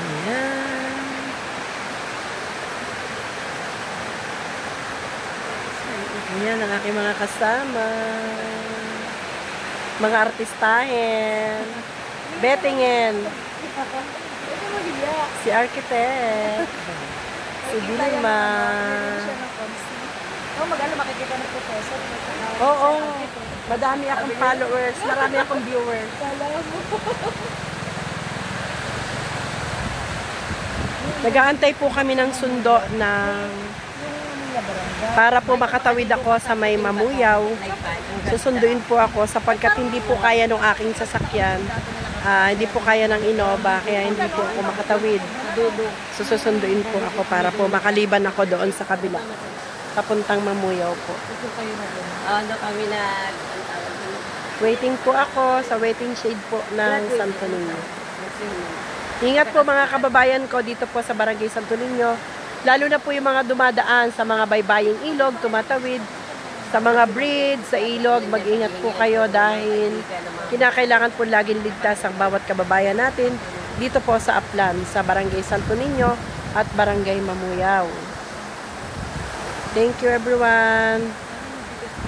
Ayan. Ayan ang aking mga kasama. Mga artistahin. Bettingin. Si Architect. Si Dilma. Mag-ano makikita ng professor. Oo. Madami akong followers. Marami akong viewers. Nag-aantay po kami ng sundo para po makatawid ako sa may Mamuyaw. Susunduin po ako sapagkat hindi po kaya ng aking sasakyan. Hindi po kaya ng Innova, kaya hindi po ako makatawid. Susunduin po ako para po makaliban ako doon sa kabila. Papuntang Mamuyaw po. Ano kami na Waiting po ako sa waiting shade po ng Santo Niño. Ingat po mga kababayan ko dito po sa Barangay Santo Niño. Lalo na po yung mga dumadaan sa mga baybaying ilog, tumatawid. Sa mga bridge, sa ilog, mag-ingat po kayo dahil kinakailangan po laging ligtas ang bawat kababayan natin dito po sa Aplan, sa Barangay Santo Niño at Barangay Mamuyaw. Thank you everyone.